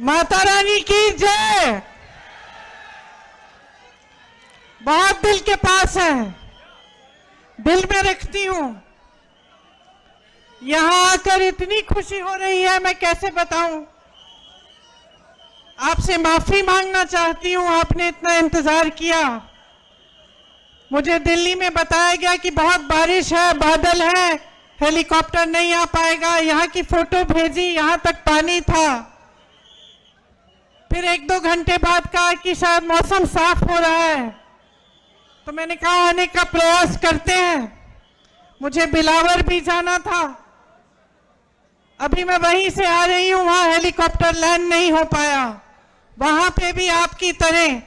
माता रानी की जय। बहुत दिल के पास है, दिल में रखती हूं। यहां आकर इतनी खुशी हो रही है, मैं कैसे बताऊं। आपसे माफी मांगना चाहती हूं, आपने इतना इंतजार किया। मुझे दिल्ली में बताया गया कि बहुत बारिश है, बादल है, हेलीकॉप्टर नहीं आ पाएगा। यहाँ की फोटो भेजी, यहाँ तक पानी था। फिर 1-2 घंटे बाद कहा कि शायद मौसम साफ हो रहा है, तो मैंने कहा आने का प्रयास करते हैं। मुझे बिलावर भी जाना था, अभी मैं वहीं से आ रही हूं, वहां हेलीकॉप्टर लैंड नहीं हो पाया। वहां पे भी आपकी तरह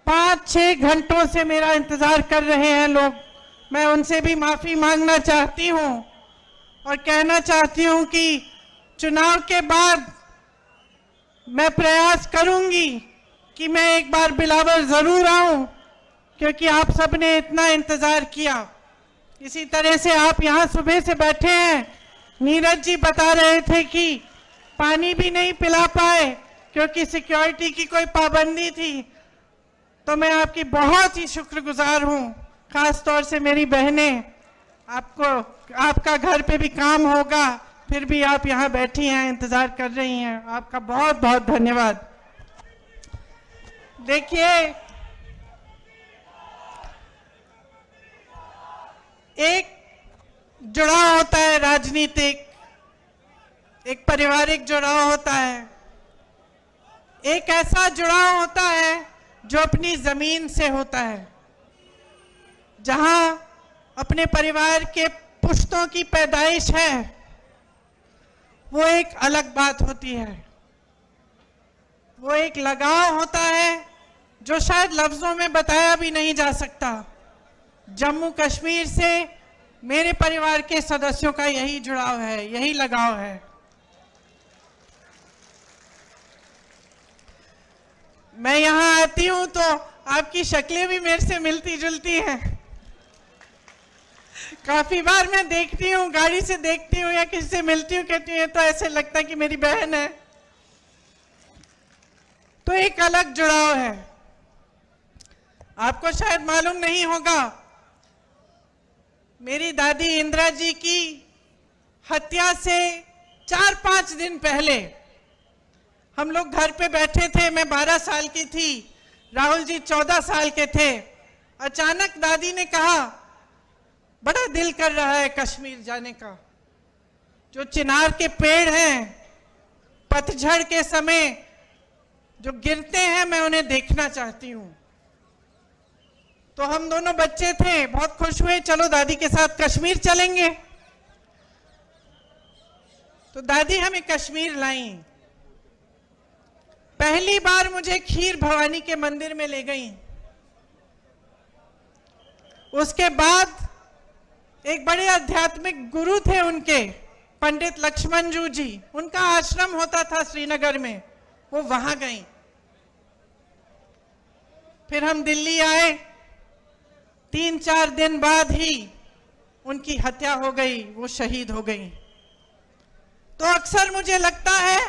5-6 घंटों से मेरा इंतजार कर रहे हैं लोग। मैं उनसे भी माफी मांगना चाहती हूं और कहना चाहती हूं कि चुनाव के बाद मैं प्रयास करूंगी कि मैं एक बार बिलावर जरूर आऊं, क्योंकि आप सबने इतना इंतजार किया। इसी तरह से आप यहाँ सुबह से बैठे हैं। नीरज जी बता रहे थे कि पानी भी नहीं पिला पाए क्योंकि सिक्योरिटी की कोई पाबंदी थी। तो मैं आपकी बहुत ही शुक्रगुजार हूँ, खास तौर से मेरी बहनें। आपका घर पे भी काम होगा, फिर भी आप यहाँ बैठी हैं, इंतजार कर रही हैं। आपका बहुत बहुत धन्यवाद। देखिए, एक जुड़ाव होता है राजनीतिक, एक पारिवारिक जुड़ाव होता है, एक ऐसा जुड़ाव होता है जो अपनी जमीन से होता है, जहां अपने परिवार के पुश्तों की पैदाइश है। वो एक अलग बात होती है, वो एक लगाव होता है जो शायद लफ्जों में बताया भी नहीं जा सकता। जम्मू कश्मीर से मेरे परिवार के सदस्यों का यही जुड़ाव है, यही लगाव है। मैं यहाँ आती हूं तो आपकी शक्लें भी मेरे से मिलती जुलती हैं। काफी बार मैं देखती हूँ, गाड़ी से देखती हूँ या किसी से मिलती हूँ, कहती हूँ तो ऐसे लगता है कि मेरी बहन है। तो एक अलग जुड़ाव है। आपको शायद मालूम नहीं होगा, मेरी दादी इंदिरा जी की हत्या से 4-5 दिन पहले हम लोग घर पे बैठे थे। मैं 12 साल की थी, राहुल जी 14 साल के थे। अचानक दादी ने कहा, बड़ा दिल कर रहा है कश्मीर जाने का। जो चिनार के पेड़ हैं, पतझड़ के समय जो गिरते हैं, मैं उन्हें देखना चाहती हूँ। तो हम दोनों बच्चे थे, बहुत खुश हुए, चलो दादी के साथ कश्मीर चलेंगे। तो दादी हमें कश्मीर लाई। पहली बार मुझे खीर भवानी के मंदिर में ले गई। उसके बाद एक बड़े आध्यात्मिक गुरु थे उनके, पंडित लक्ष्मण जी, उनका आश्रम होता था श्रीनगर में, वो वहां गई। फिर हम दिल्ली आए। 3-4 दिन बाद ही उनकी हत्या हो गई, वो शहीद हो गई। तो अक्सर मुझे लगता है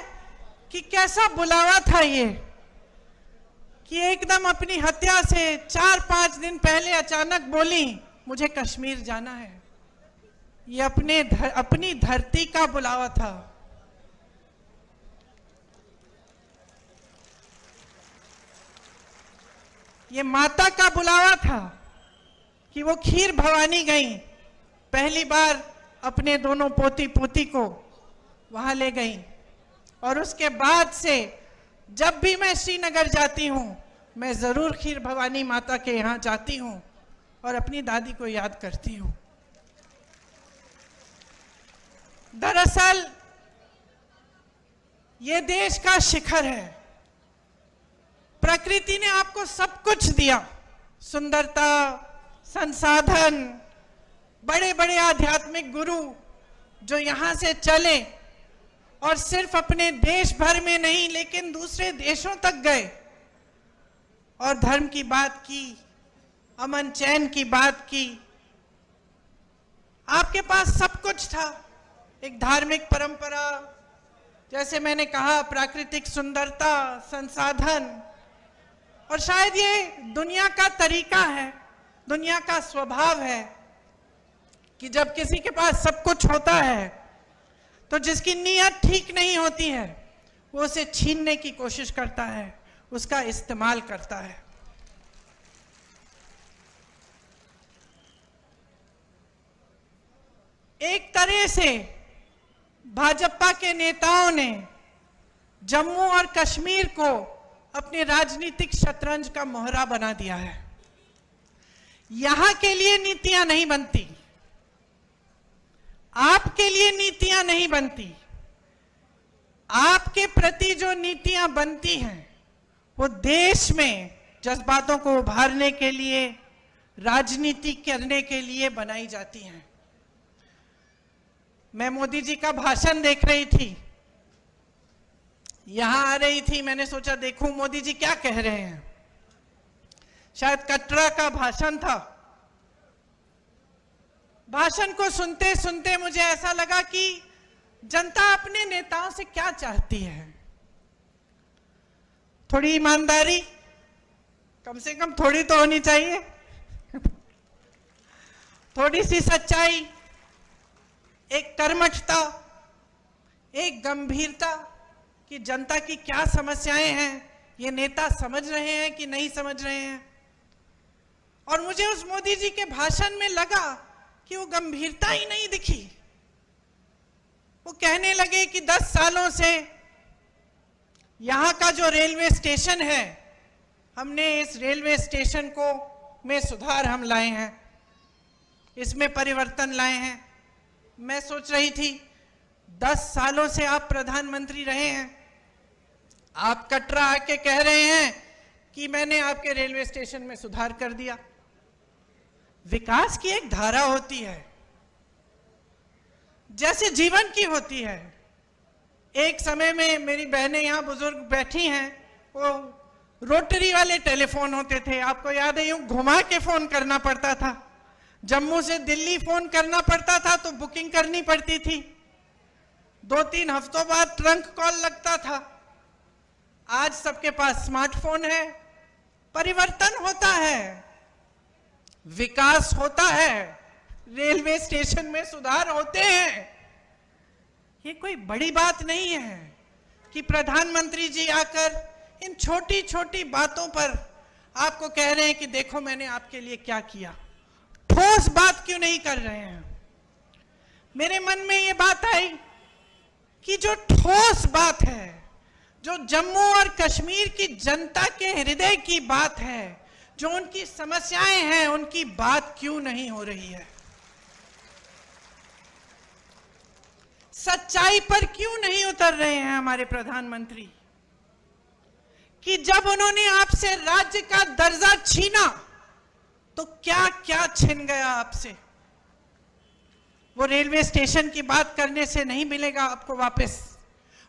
कि कैसा बुलावा था ये, कि एकदम अपनी हत्या से 4-5 दिन पहले अचानक बोली मुझे कश्मीर जाना है। ये अपनी धरती का बुलावा था। ये माता का बुलावा था कि वो खीर भवानी गई। पहली बार अपने दोनों पोती पोती को वहां ले गई। और उसके बाद से जब भी मैं श्रीनगर जाती हूं, मैं जरूर खीर भवानी माता के यहाँ जाती हूं और अपनी दादी को याद करती हूं। दरअसल ये देश का शिखर है। प्रकृति ने आपको सब कुछ दिया, सुंदरता, संसाधन, बड़े बड़े आध्यात्मिक गुरु जो यहां से चले और सिर्फ अपने देश भर में नहीं लेकिन दूसरे देशों तक गए और धर्म की बात की, अमन चैन की बात की। आपके पास सब कुछ था, एक धार्मिक परंपरा, जैसे मैंने कहा, प्राकृतिक सुंदरता, संसाधन, और शायद ये दुनिया का तरीका है, दुनिया का स्वभाव है कि जब किसी के पास सब कुछ होता है तो जिसकी नीयत ठीक नहीं होती है वो उसे छीनने की कोशिश करता है, उसका इस्तेमाल करता है। एक तरह से भाजपा के नेताओं ने जम्मू और कश्मीर को अपने राजनीतिक शतरंज का मोहरा बना दिया है। यहां के लिए नीतियां नहीं बनती, आपके लिए नीतियां नहीं बनती, आपके प्रति जो नीतियां बनती हैं वो देश में जज्बातों को उभारने के लिए, राजनीति करने के लिए बनाई जाती हैं। मैं मोदी जी का भाषण देख रही थी, यहां आ रही थी, मैंने सोचा देखूं मोदी जी क्या कह रहे हैं। शायद कटरा का भाषण था। भाषण को सुनते सुनते मुझे ऐसा लगा कि जनता अपने नेताओं से क्या चाहती है। थोड़ी ईमानदारी, कम से कम थोड़ी तो होनी चाहिए, थोड़ी सी सच्चाई, एक कर्मठता, एक गंभीरता कि जनता की क्या समस्याएं हैं, ये नेता समझ रहे हैं कि नहीं समझ रहे हैं। और मुझे उस मोदी जी के भाषण में लगा कि वो गंभीरता ही नहीं दिखी। वो कहने लगे कि 10 सालों से यहाँ का जो रेलवे स्टेशन है, हमने इस रेलवे स्टेशन को में सुधार हम लाए हैं, इसमें परिवर्तन लाए हैं। मैं सोच रही थी 10 सालों से आप प्रधानमंत्री रहे हैं, आप कटरा आके कह रहे हैं कि मैंने आपके रेलवे स्टेशन में सुधार कर दिया। विकास की एक धारा होती है, जैसे जीवन की होती है। एक समय में मेरी बहनें यहाँ बुजुर्ग बैठी हैं, वो रोटरी वाले टेलीफोन होते थे, आपको याद है, यूं घुमा के फोन करना पड़ता था। जम्मू से दिल्ली फोन करना पड़ता था तो बुकिंग करनी पड़ती थी, 2-3 हफ्तों बाद ट्रंक कॉल लगता था। आज सबके पास स्मार्टफोन है। परिवर्तन होता है, विकास होता है, रेलवे स्टेशन में सुधार होते हैं। ये कोई बड़ी बात नहीं है कि प्रधानमंत्री जी आकर इन छोटी छोटी बातों पर आपको कह रहे हैं कि देखो मैंने आपके लिए क्या किया। ठोस बात क्यों नहीं कर रहे हैं? मेरे मन में ये बात आई कि जो ठोस बात है, जो जम्मू और कश्मीर की जनता के हृदय की बात है, जो उनकी समस्याएं हैं, उनकी बात क्यों नहीं हो रही है? सच्चाई पर क्यों नहीं उतर रहे हैं हमारे प्रधानमंत्री? कि जब उन्होंने आपसे राज्य का दर्जा छीना तो क्या क्या छिन गया आपसे। वो रेलवे स्टेशन की बात करने से नहीं मिलेगा आपको वापस।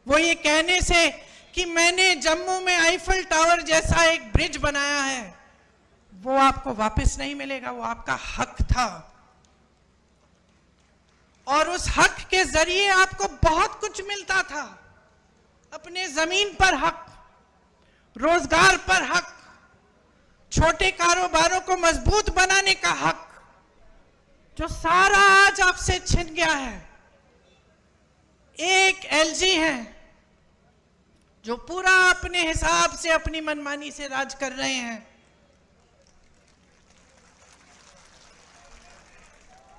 वो ये कहने से कि मैंने जम्मू में आईफल टावर जैसा एक ब्रिज बनाया है, वो आपको वापस नहीं मिलेगा। वो आपका हक था और उस हक के जरिए आपको बहुत कुछ मिलता था। अपने जमीन पर हक, रोजगार पर हक, छोटे कारोबारों को मजबूत बनाने का हक, जो सारा आज आपसे छिन गया है। एक एलजी है जो पूरा अपने हिसाब से, अपनी मनमानी से राज कर रहे हैं।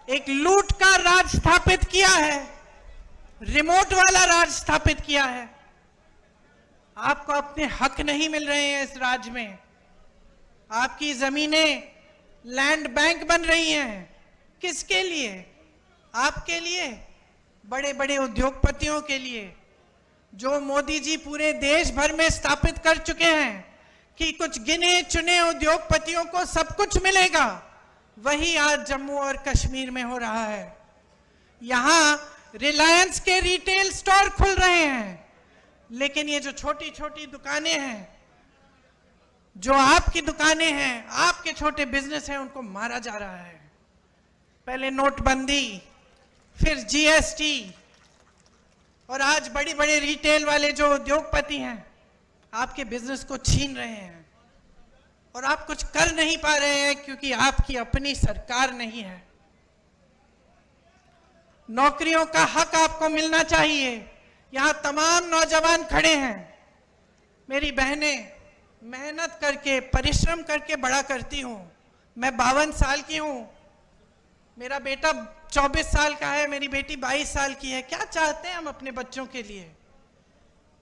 एक लूट का राज स्थापित किया है, रिमोट वाला राज स्थापित किया है। आपको अपने हक नहीं मिल रहे हैं इस राज्य में। आपकी जमीनें लैंड बैंक बन रही हैं। किसके लिए? आपके लिए, बड़े बड़े उद्योगपतियों के लिए, जो मोदी जी पूरे देश भर में स्थापित कर चुके हैं कि कुछ गिने चुने उद्योगपतियों को सब कुछ मिलेगा। वही आज जम्मू और कश्मीर में हो रहा है। यहां रिलायंस के रिटेल स्टोर खुल रहे हैं, लेकिन ये जो छोटी छोटी दुकानें हैं, जो आपकी दुकानें हैं, आपके छोटे बिजनेस हैं, उनको मारा जा रहा है। पहले नोटबंदी, फिर जीएसटी, और आज बड़ी बड़े रिटेल वाले जो उद्योगपति हैं आपके बिजनेस को छीन रहे हैं और आप कुछ कर नहीं पा रहे हैं क्योंकि आपकी अपनी सरकार नहीं है। नौकरियों का हक आपको मिलना चाहिए। यहां तमाम नौजवान खड़े हैं, मेरी बहनें मेहनत करके परिश्रम करके बड़ा करती हूं। मैं 52 साल की हूं, मेरा बेटा 24 साल का है, मेरी बेटी 22 साल की है। क्या चाहते हैं हम अपने बच्चों के लिए?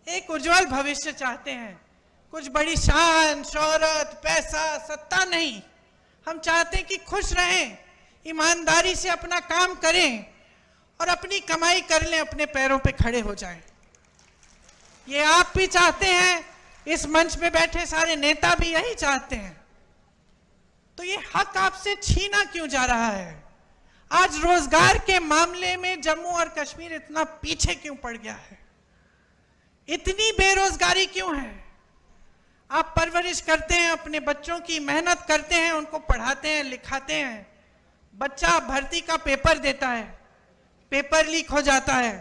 एक उज्जवल भविष्य चाहते हैं, कुछ बड़ी शान शोहरत पैसा सत्ता नहीं। हम चाहते हैं कि खुश रहें, ईमानदारी से अपना काम करें और अपनी कमाई कर लें, अपने पैरों पे खड़े हो जाएं। ये आप भी चाहते हैं, इस मंच पे बैठे सारे नेता भी यही चाहते हैं। तो ये हक आपसे छीना क्यों जा रहा है? आज रोजगार के मामले में जम्मू और कश्मीर इतना पीछे क्यों पड़ गया है? इतनी बेरोजगारी क्यों है? आप परवरिश करते हैं अपने बच्चों की, मेहनत करते हैं, उनको पढ़ाते हैं लिखाते हैं। बच्चा भर्ती का पेपर देता है, पेपर लीक हो जाता है,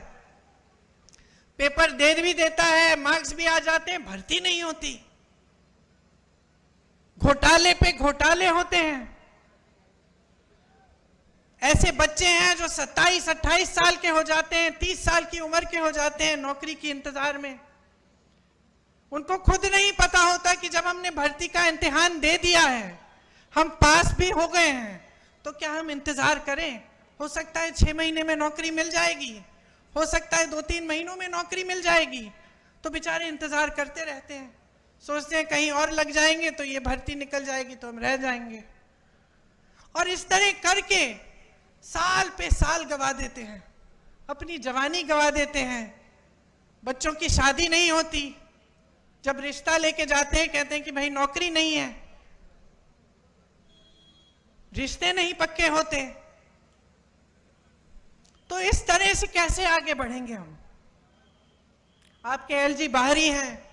पेपर दे भी देता है, मार्क्स भी आ जाते हैं, भर्ती नहीं होती। घोटाले पे घोटाले होते हैं। ऐसे बच्चे हैं जो 27-28 साल के हो जाते हैं, 30 साल की उम्र के हो जाते हैं नौकरी की इंतजार में। उनको खुद नहीं पता होता कि जब हमने भर्ती का इम्तिहान दे दिया है, हम पास भी हो गए हैं, तो क्या हम इंतजार करें? हो सकता है 6 महीने में नौकरी मिल जाएगी, हो सकता है 2-3 महीनों में नौकरी मिल जाएगी। तो बेचारे इंतजार करते रहते हैं, सोचते हैं कहीं और लग जाएंगे तो ये भर्ती निकल जाएगी तो हम रह जाएंगे। और इस तरह करके साल पे साल गवा देते हैं, अपनी जवानी गवा देते हैं। बच्चों की शादी नहीं होती, जब रिश्ता लेके जाते हैं कहते हैं कि भाई नौकरी नहीं है, रिश्ते नहीं पक्के होते। तो इस तरह से कैसे आगे बढ़ेंगे हम? आपके एलजी बाहरी हैं,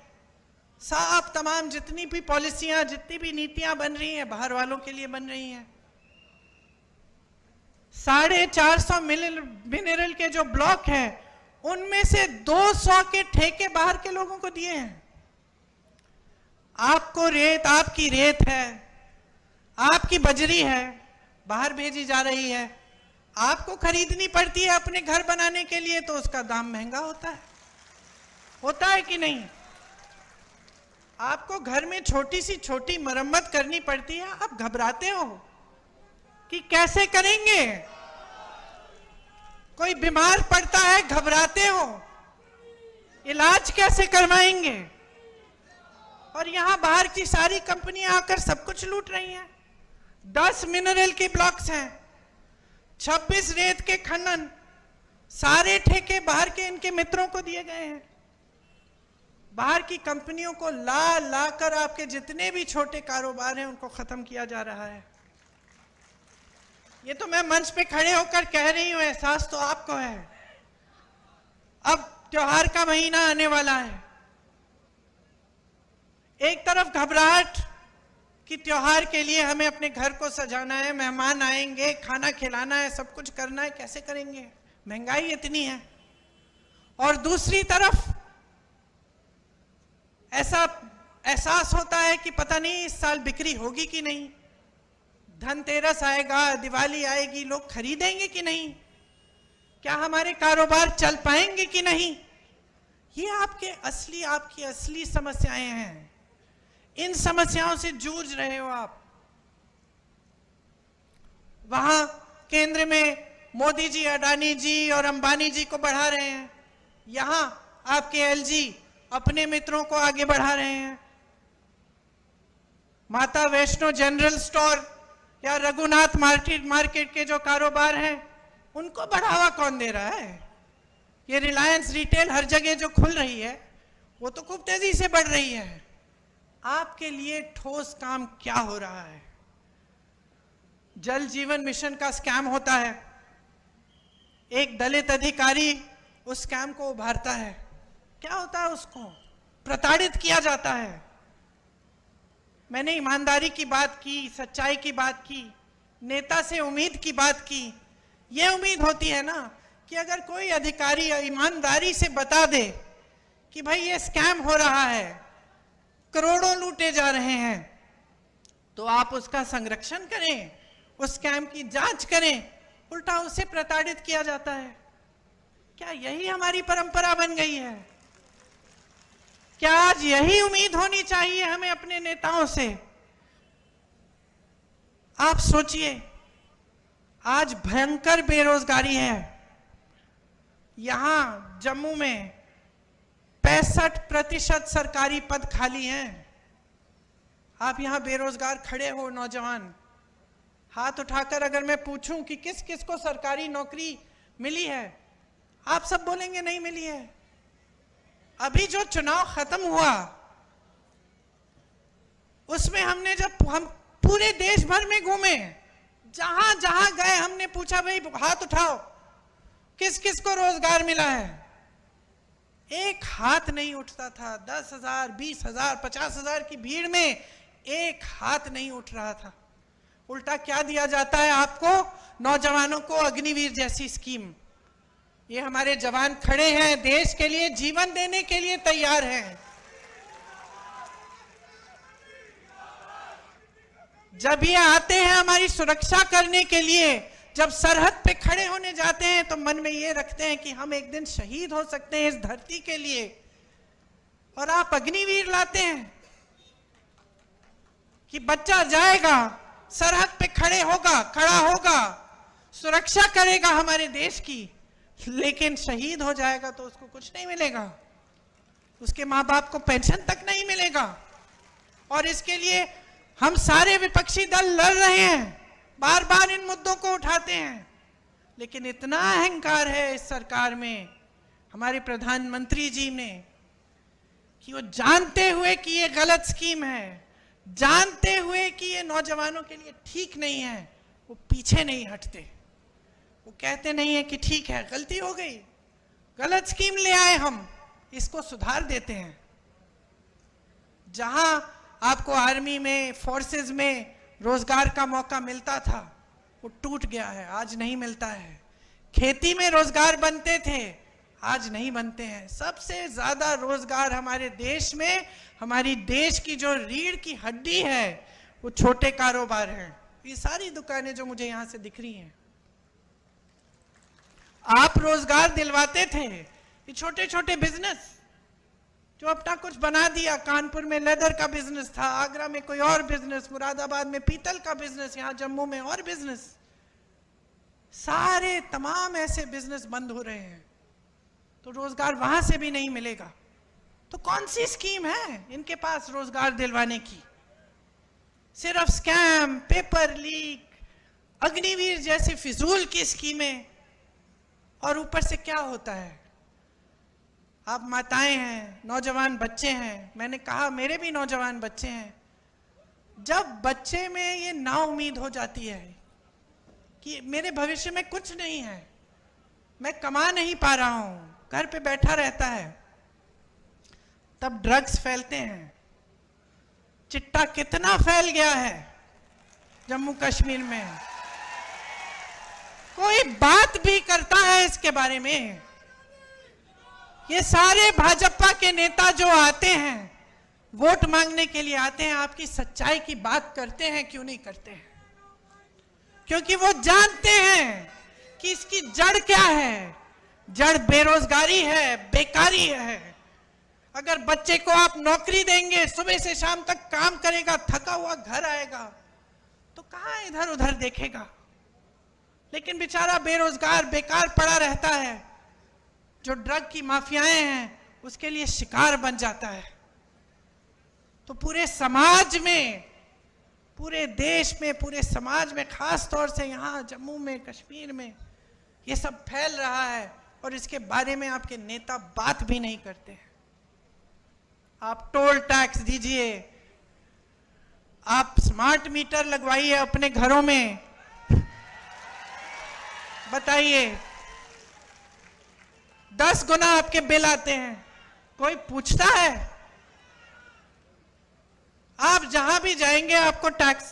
साफ तमाम जितनी भी पॉलिसियां जितनी भी नीतियां बन रही हैं बाहर वालों के लिए बन रही हैं। 450 मिनरल के जो ब्लॉक हैं उनमें से 200 के ठेके बाहर के लोगों को दिए हैं। आपको रेत, आपकी रेत है, आपकी बजरी है, बाहर भेजी जा रही है, आपको खरीदनी पड़ती है अपने घर बनाने के लिए, तो उसका दाम महंगा होता है कि नहीं? आपको घर में छोटी सी छोटी मरम्मत करनी पड़ती है, आप घबराते हो कि कैसे करेंगे? कोई बीमार पड़ता है, घबराते हो, इलाज कैसे करवाएंगे? और यहां बाहर की सारी कंपनियां आकर सब कुछ लूट रही हैं। 10 मिनरल के ब्लॉक्स हैं, 26 रेत के खनन, सारे ठेके बाहर के इनके मित्रों को दिए गए हैं। बाहर की कंपनियों को ला कर आपके जितने भी छोटे कारोबार हैं उनको खत्म किया जा रहा है। ये तो मैं मंच पे खड़े होकर कह रही हूं, एहसास तो आपको है। अब त्योहार का महीना आने वाला है, एक तरफ घबराहट कि त्योहार के लिए हमें अपने घर को सजाना है, मेहमान आएंगे, खाना खिलाना है, सब कुछ करना है, कैसे करेंगे? महंगाई इतनी है। और दूसरी तरफ ऐसा एहसास होता है कि पता नहीं इस साल बिक्री होगी कि नहीं, धनतेरस आएगा, दिवाली आएगी, लोग खरीदेंगे कि नहीं, क्या हमारे कारोबार चल पाएंगे कि नहीं? ये आपकी असली समस्याएं हैं। इन समस्याओं से जूझ रहे हो आप। वहां केंद्र में मोदी जी, अडानी जी और अंबानी जी को बढ़ा रहे हैं, यहां आपके एलजी अपने मित्रों को आगे बढ़ा रहे हैं। माता वैष्णो जनरल स्टोर या रघुनाथ मार्केट के जो कारोबार हैं उनको बढ़ावा कौन दे रहा है? ये रिलायंस रिटेल हर जगह जो खुल रही है वो तो खूब तेजी से बढ़ रही है। आपके लिए ठोस काम क्या हो रहा है? जल जीवन मिशन का स्कैम होता है, एक दलित अधिकारी उस स्कैम को उभारता है। क्या होता है? उसको प्रताड़ित किया जाता है। मैंने ईमानदारी की बात की, सच्चाई की बात की, नेता से उम्मीद की बात की। यह उम्मीद होती है ना कि अगर कोई अधिकारी ईमानदारी से बता दे कि भाई ये स्कैम हो रहा है, करोड़ों लूटे जा रहे हैं, तो आप उसका संरक्षण करें, उस स्कैम की जांच करें, उल्टा उसे प्रताड़ित किया जाता है। क्या यही हमारी परंपरा बन गई है? क्या आज यही उम्मीद होनी चाहिए हमें अपने नेताओं से? आप सोचिए, आज भयंकर बेरोजगारी है। यहां जम्मू में 65% सरकारी पद खाली हैं। आप यहां बेरोजगार खड़े हो नौजवान, हाथ उठाकर अगर मैं पूछूं कि किस किस को सरकारी नौकरी मिली है, आप सब बोलेंगे नहीं मिली है। अभी जो चुनाव खत्म हुआ उसमें हमने जब हम पूरे देश भर में घूमे, जहां जहां गए हमने पूछा भाई हाथ उठाओ, किस किस को रोजगार मिला है? एक हाथ नहीं उठता था। 10,000, 20,000, 50,000 की भीड़ में एक हाथ नहीं उठ रहा था। उल्टा क्या दिया जाता है आपको? नौजवानों को अग्निवीर जैसी स्कीम। ये हमारे जवान खड़े हैं, देश के लिए जीवन देने के लिए तैयार हैं। जब ये आते हैं हमारी सुरक्षा करने के लिए, जब सरहद पे खड़े होने जाते हैं, तो मन में ये रखते हैं कि हम एक दिन शहीद हो सकते हैं इस धरती के लिए, और आप अग्निवीर लाते हैं कि बच्चा जाएगा, सरहद पे खड़ा होगा, सुरक्षा करेगा हमारे देश की, लेकिन शहीद हो जाएगा तो उसको कुछ नहीं मिलेगा, उसके माँ बाप को पेंशन तक नहीं मिलेगा। और इसके लिए हम सारे विपक्षी दल लड़ रहे हैं, बार बार इन मुद्दों को उठाते हैं, लेकिन इतना अहंकार है इस सरकार में, हमारे प्रधानमंत्री जी ने, कि वो जानते हुए कि ये गलत स्कीम है, जानते हुए कि ये नौजवानों के लिए ठीक नहीं है, वो पीछे नहीं हटते। वो कहते नहीं है कि ठीक है, गलती हो गई, गलत स्कीम ले आए, हम इसको सुधार देते हैं। जहां आपको आर्मी में, फोर्सेस में रोजगार का मौका मिलता था, वो टूट गया है, आज नहीं मिलता है। खेती में रोजगार बनते थे, आज नहीं बनते हैं। सबसे ज्यादा रोजगार हमारे देश में, हमारी देश की जो रीढ़ की हड्डी है, वो छोटे कारोबार हैं। ये सारी दुकानें जो मुझे यहां से दिख रही हैं, आप रोजगार दिलवाते थे। ये छोटे छोटे बिजनेस जो अपना कुछ बना दिया, कानपुर में लेदर का बिजनेस था, आगरा में कोई और बिजनेस, मुरादाबाद में पीतल का बिजनेस, यहां जम्मू में और बिजनेस, सारे तमाम ऐसे बिजनेस बंद हो रहे हैं, तो रोजगार वहां से भी नहीं मिलेगा। तो कौन सी स्कीम है इनके पास रोजगार दिलवाने की? सिर्फ स्कैम, पेपर लीक, अग्निवीर जैसी फिजूल की स्कीमें। और ऊपर से क्या होता है? आप माताएं हैं, नौजवान बच्चे हैं, मैंने कहा मेरे भी नौजवान बच्चे हैं। जब बच्चे में ये नाउम्मीद हो जाती है कि मेरे भविष्य में कुछ नहीं है, मैं कमा नहीं पा रहा हूं, घर पे बैठा रहता है, तब ड्रग्स फैलते हैं। चिट्टा कितना फैल गया है जम्मू कश्मीर में, कोई बात भी करता है इसके बारे में? ये सारे भाजपा के नेता जो आते हैं, वोट मांगने के लिए आते हैं, आपकी सच्चाई की बात करते हैं क्यों नहीं करते हैं? क्योंकि वो जानते हैं कि इसकी जड़ क्या है। जड़ बेरोजगारी है, बेकारी है। अगर बच्चे को आप नौकरी देंगे, सुबह से शाम तक काम करेगा, थका हुआ घर आएगा, तो कहां इधर उधर देखेगा? लेकिन बेचारा बेरोजगार, बेकार पड़ा रहता है। जो ड्रग की माफियाएं हैं, उसके लिए शिकार बन जाता है। तो पूरे समाज में, पूरे देश में, पूरे समाज में, खास तौर से यहाँ जम्मू में, कश्मीर में ये सब फैल रहा है, और इसके बारे में आपके नेता बात भी नहीं करते हैं। आप टोल टैक्स दीजिए, आप स्मार्ट मीटर लगवाइए अपने घरों में, बताइए 10 गुना आपके बिल आते हैं, कोई पूछता है? आप जहां भी जाएंगे आपको टैक्स,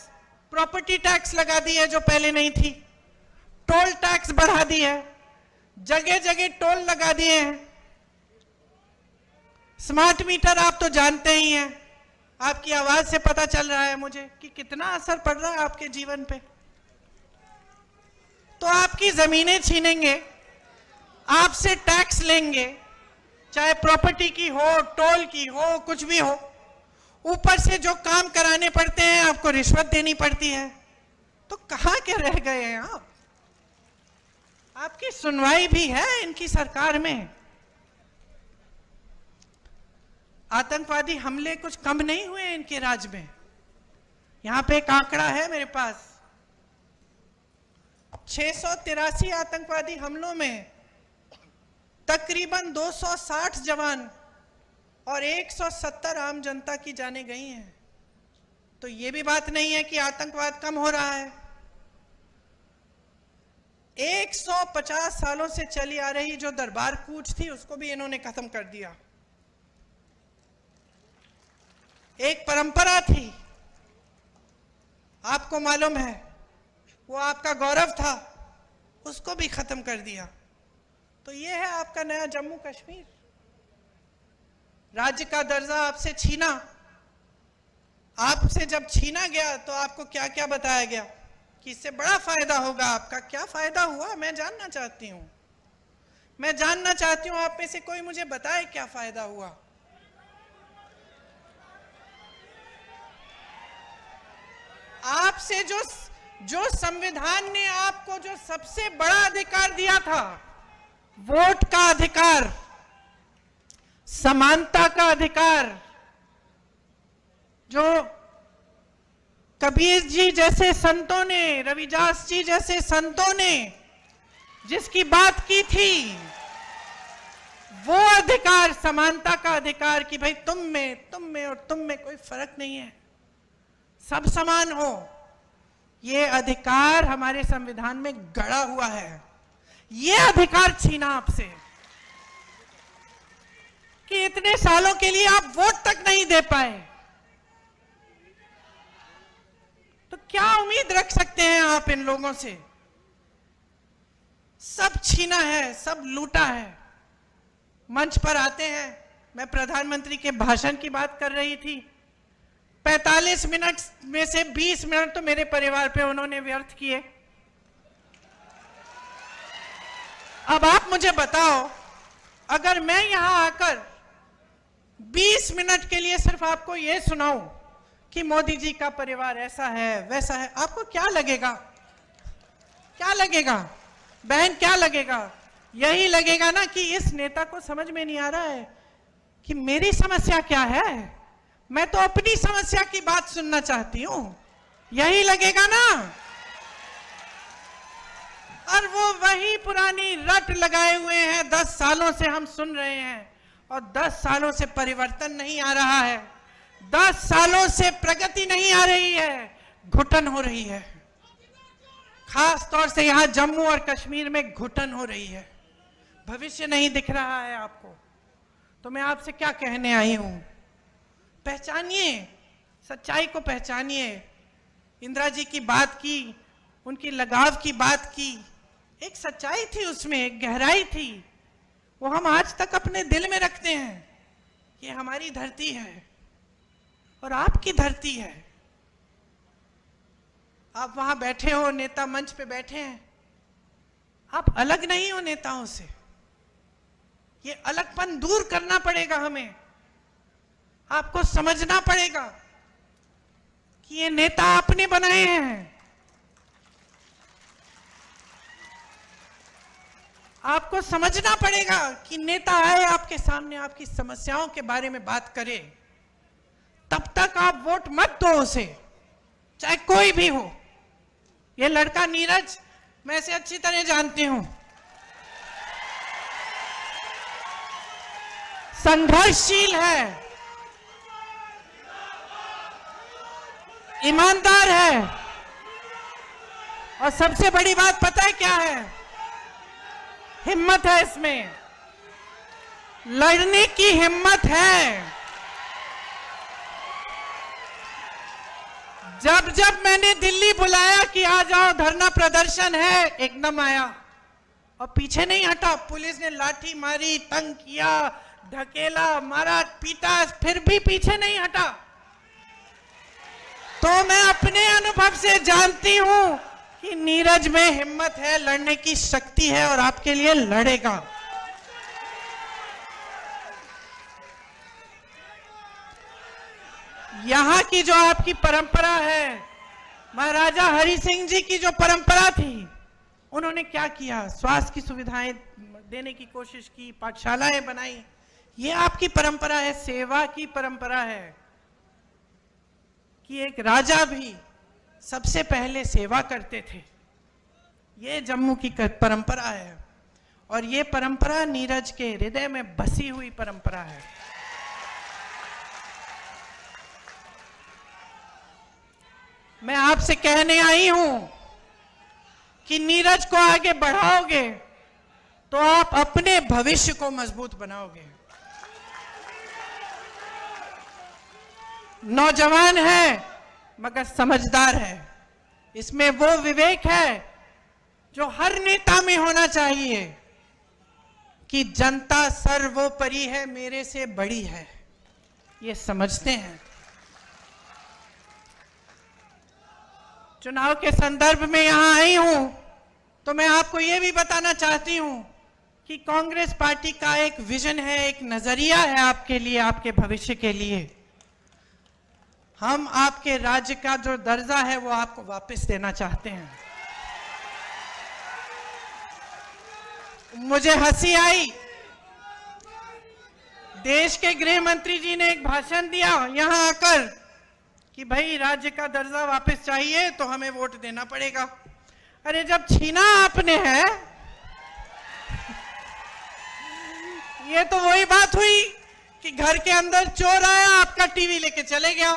प्रॉपर्टी टैक्स लगा दी है जो पहले नहीं थी, टोल टैक्स बढ़ा दी है, जगह जगह टोल लगा दिए हैं। स्मार्ट मीटर आप तो जानते ही हैं, आपकी आवाज से पता चल रहा है मुझे कि कितना असर पड़ रहा है आपके जीवन पे। तो आपकी जमीनें छीनेंगे, आपसे टैक्स लेंगे, चाहे प्रॉपर्टी की हो, टोल की हो, कुछ भी हो। ऊपर से जो काम कराने पड़ते हैं आपको रिश्वत देनी पड़ती है। तो कहां के रह गए हैं आप? आपकी सुनवाई भी है इनकी सरकार में। आतंकवादी हमले कुछ कम नहीं हुए इनके राज में। यहां पे एक आंकड़ा है मेरे पास, 683 आतंकवादी हमलों में तकरीबन 260 जवान और 170 आम जनता की जानें गई हैं। तो ये भी बात नहीं है कि आतंकवाद कम हो रहा है। 150 सालों से चली आ रही जो दरबार कूच थी उसको भी इन्होंने खत्म कर दिया। एक परंपरा थी, आपको मालूम है, वो आपका गौरव था, उसको भी खत्म कर दिया। तो ये है आपका नया जम्मू कश्मीर। राज्य का दर्जा आपसे छीना। आपसे जब छीना गया तो आपको क्या क्या बताया गया कि इससे बड़ा फायदा होगा आपका। क्या फायदा हुआ मैं जानना चाहती हूं। मैं जानना चाहती हूं आप में से कोई मुझे बताए क्या फायदा हुआ। आपसे जो संविधान ने आपको जो सबसे बड़ा अधिकार दिया था, वोट का अधिकार, समानता का अधिकार, जो कबीर जी जैसे संतों ने, रविदास जी जैसे संतों ने जिसकी बात की थी, वो अधिकार, समानता का अधिकार कि भाई तुम में और तुम में कोई फर्क नहीं है, सब समान हो। ये अधिकार हमारे संविधान में गड़ा हुआ है। ये अधिकार छीना आपसे कि इतने सालों के लिए आप वोट तक नहीं दे पाए। तो क्या उम्मीद रख सकते हैं आप इन लोगों से? सब छीना है, सब लूटा है। मंच पर आते हैं, मैं प्रधानमंत्री के भाषण की बात कर रही थी, 45 मिनट में से 20 मिनट तो मेरे परिवार पे उन्होंने व्यर्थ किए। अब आप मुझे बताओ, अगर मैं यहां आकर 20 मिनट के लिए सिर्फ आपको यह सुनाऊं कि मोदी जी का परिवार ऐसा है वैसा है, आपको क्या लगेगा? क्या लगेगा बहन, क्या लगेगा? यही लगेगा ना कि इस नेता को समझ में नहीं आ रहा है कि मेरी समस्या क्या है, मैं तो अपनी समस्या की बात सुनना चाहती हूं। यही लगेगा ना। और वो वही पुरानी रट लगाए हुए हैं, 10 सालों से हम सुन रहे हैं और 10 सालों से परिवर्तन नहीं आ रहा है, 10 सालों से प्रगति नहीं आ रही है, घुटन हो रही है। खास तौर से यहां जम्मू और कश्मीर में घुटन हो रही है, भविष्य नहीं दिख रहा है आपको। तो मैं आपसे क्या कहने आई हूं, पहचानिए, सच्चाई को पहचानिए। इंदिरा जी की बात की, उनकी लगाव की बात की, एक सच्चाई थी उसमें, एक गहराई थी, वो हम आज तक अपने दिल में रखते हैं। ये हमारी धरती है और आपकी धरती है। आप वहां बैठे हो, नेता मंच पे बैठे हैं, आप अलग नहीं हो नेताओं से। ये अलगपन दूर करना पड़ेगा हमें। आपको समझना पड़ेगा कि ये नेता आपने बनाए हैं। आपको समझना पड़ेगा कि नेता आए आपके सामने, आपकी समस्याओं के बारे में बात करे, तब तक आप वोट मत दो उसे, चाहे कोई भी हो। ये लड़का नीरज, मैं इसे अच्छी तरह जानती हूं, संघर्षशील है, ईमानदार है, और सबसे बड़ी बात पता है क्या है? हिम्मत है इसमें, लड़ने की हिम्मत है। जब जब मैंने दिल्ली बुलाया कि आ जाओ धरना प्रदर्शन है, एकदम आया और पीछे नहीं हटा। पुलिस ने लाठी मारी, तंग किया, धकेला, मारा, पीटा, फिर भी पीछे नहीं हटा। तो मैं अपने अनुभव से जानती हूं कि नीरज में हिम्मत है, लड़ने की शक्ति है और आपके लिए लड़ेगा। यहां की जो आपकी परंपरा है, महाराजा हरि सिंह जी की जो परंपरा थी, उन्होंने क्या किया? स्वास्थ्य की सुविधाएं देने की कोशिश की, पाठशालाएं बनाई। ये आपकी परंपरा है, सेवा की परंपरा है कि एक राजा भी सबसे पहले सेवा करते थे। ये जम्मू की परंपरा है और ये परंपरा नीरज के हृदय में बसी हुई परंपरा है। मैं आपसे कहने आई हूं कि नीरज को आगे बढ़ाओगे तो आप अपने भविष्य को मजबूत बनाओगे। नौजवान है मगर समझदार है। इसमें वो विवेक है जो हर नेता में होना चाहिए कि जनता सर्वोपरि है, मेरे से बड़ी है, ये समझते हैं। चुनाव के संदर्भ में यहां आई हूं तो मैं आपको यह भी बताना चाहती हूं कि कांग्रेस पार्टी का एक विजन है, एक नजरिया है आपके लिए, आपके भविष्य के लिए। हम आपके राज्य का जो दर्जा है वो आपको वापस देना चाहते हैं। मुझे हंसी आई, देश के गृह मंत्री जी ने एक भाषण दिया यहां आकर कि भाई राज्य का दर्जा वापस चाहिए तो हमें वोट देना पड़ेगा। अरे जब छीना आपने है, ये तो वही बात हुई कि घर के अंदर चोर आया, आपका टीवी लेके चले गया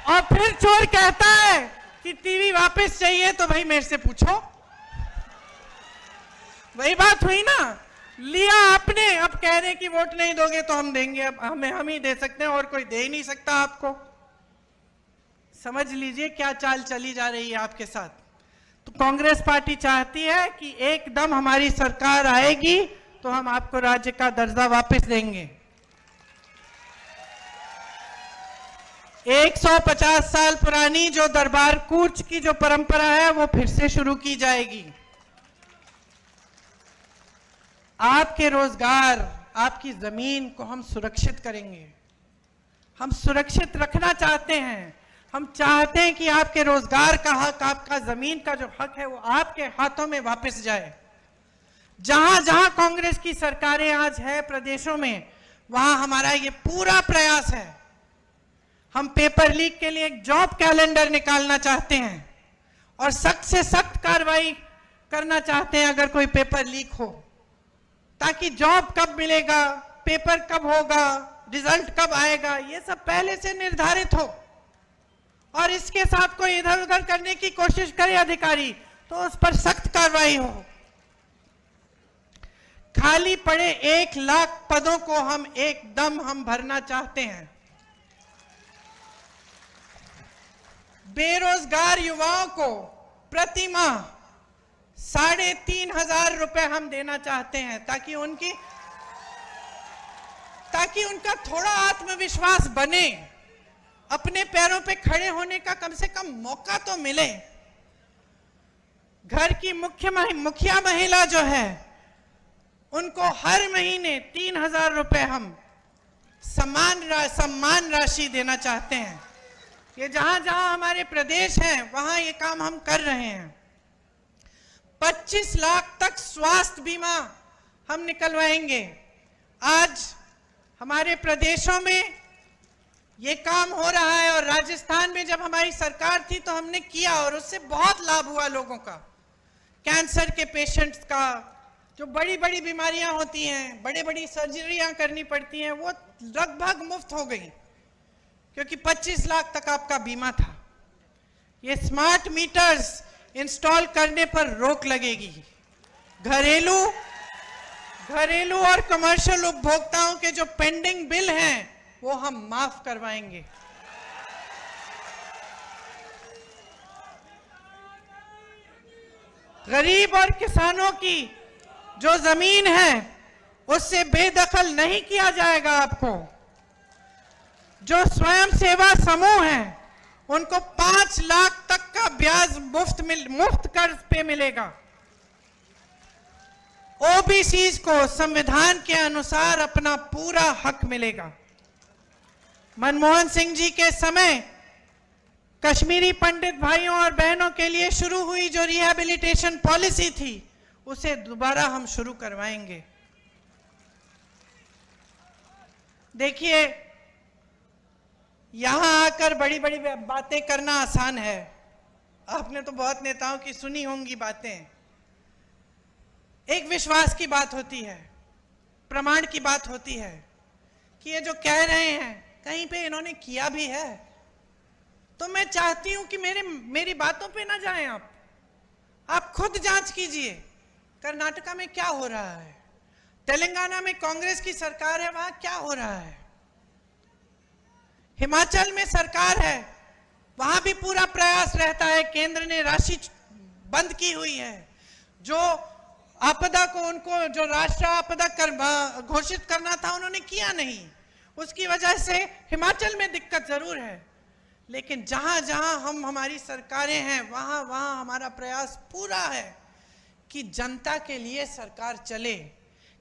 और फिर चोर कहता है कि टीवी वापस चाहिए तो भाई मेरे से पूछो। वही बात हुई ना, लिया आपने, अब कह रहे कि वोट नहीं दोगे तो हम देंगे। अब हम ही दे सकते हैं और कोई दे ही नहीं सकता आपको। समझ लीजिए क्या चाल चली जा रही है आपके साथ। तो कांग्रेस पार्टी चाहती है कि एकदम हमारी सरकार आएगी तो हम आपको राज्य का दर्जा वापस देंगे। 150 साल पुरानी जो दरबार कूच की जो परंपरा है वो फिर से शुरू की जाएगी। आपके रोजगार, आपकी जमीन को हम सुरक्षित करेंगे। हम सुरक्षित रखना चाहते हैं। हम चाहते हैं कि आपके रोजगार का हक, आपका जमीन का जो हक है वो आपके हाथों में वापस जाए। जहां जहां कांग्रेस की सरकारें आज है प्रदेशों में, वहां हमारा ये पूरा प्रयास है। हम पेपर लीक के लिए एक जॉब कैलेंडर निकालना चाहते हैं और सख्त से सख्त कार्रवाई करना चाहते हैं अगर कोई पेपर लीक हो, ताकि जॉब कब मिलेगा, पेपर कब होगा, रिजल्ट कब आएगा, ये सब पहले से निर्धारित हो। और इसके साथ कोई इधर उधर करने की कोशिश करे अधिकारी तो उस पर सख्त कार्रवाई हो। खाली पड़े 1 लाख पदों को हम भरना चाहते हैं। बेरोजगार युवाओं को प्रति माह 3,500 रुपए हम देना चाहते हैं ताकि उनका थोड़ा आत्मविश्वास बने, अपने पैरों पे खड़े होने का कम से कम मौका तो मिले। घर की मुखिया महिला जो है उनको हर महीने 3,000 रुपए हम सम्मान राशि देना चाहते हैं। ये जहां जहां हमारे प्रदेश हैं वहां ये काम हम कर रहे हैं। 25 लाख तक स्वास्थ्य बीमा हम निकलवाएंगे। आज हमारे प्रदेशों में ये काम हो रहा है और राजस्थान में जब हमारी सरकार थी तो हमने किया और उससे बहुत लाभ हुआ लोगों का। कैंसर के पेशेंट्स का, जो बड़ी बड़ी बीमारियां होती हैं, बड़ी बड़ी सर्जरियां करनी पड़ती हैं, वो लगभग मुफ्त हो गई क्योंकि 25 लाख तक आपका बीमा था। ये स्मार्ट मीटर्स इंस्टॉल करने पर रोक लगेगी। घरेलू और कमर्शियल उपभोक्ताओं के जो पेंडिंग बिल हैं वो हम माफ करवाएंगे। गरीब और किसानों की जो जमीन है उससे बेदखल नहीं किया जाएगा। आपको जो स्वयं सेवा समूह है उनको 5 लाख तक का ब्याज मुफ्त कर्ज पे मिलेगा। ओबीसी को संविधान के अनुसार अपना पूरा हक मिलेगा। मनमोहन सिंह जी के समय कश्मीरी पंडित भाइयों और बहनों के लिए शुरू हुई जो रिहैबिलिटेशन पॉलिसी थी उसे दोबारा हम शुरू करवाएंगे। देखिए, यहां आकर बड़ी बड़ी बातें करना आसान है। आपने तो बहुत नेताओं की सुनी होंगी बातें। एक विश्वास की बात होती है, प्रमाण की बात होती है कि ये जो कह रहे हैं कहीं पे इन्होंने किया भी है। तो मैं चाहती हूं कि मेरी बातों पे ना जाएं आप खुद जांच कीजिए। कर्नाटका में क्या हो रहा है, तेलंगाना में कांग्रेस की सरकार है, वहां क्या हो रहा है, हिमाचल में सरकार है, वहां भी पूरा प्रयास रहता है। केंद्र ने राशि बंद की हुई है। जो आपदा को उनको जो राष्ट्रीय आपदा घोषित करना था उन्होंने किया नहीं। उसकी वजह से हिमाचल में दिक्कत जरूर है, लेकिन जहां जहां हमारी सरकारें हैं वहां वहां हमारा प्रयास पूरा है कि जनता के लिए सरकार चले,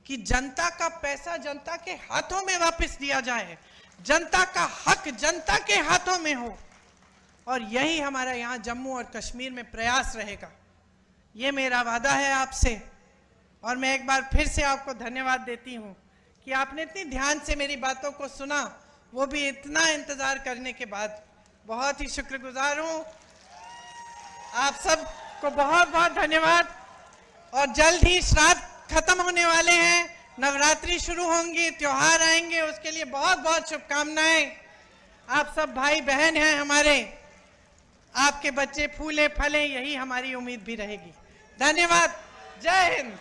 कि जनता का पैसा जनता के हाथों में वापस दिया जाए, जनता का हक जनता के हाथों में हो। और यही हमारा यहाँ जम्मू और कश्मीर में प्रयास रहेगा। ये मेरा वादा है आपसे। और मैं एक बार फिर से आपको धन्यवाद देती हूँ कि आपने इतनी ध्यान से मेरी बातों को सुना, वो भी इतना इंतजार करने के बाद। बहुत ही शुक्रगुजार हूँ। आप सबको बहुत बहुत धन्यवाद। और जल्द ही श्राद्ध खत्म होने वाले हैं, नवरात्रि शुरू होंगी, त्योहार आएंगे, उसके लिए बहुत बहुत शुभकामनाएं। आप सब भाई बहन हैं हमारे, आपके बच्चे फूले फले, यही हमारी उम्मीद भी रहेगी। धन्यवाद। जय हिंद।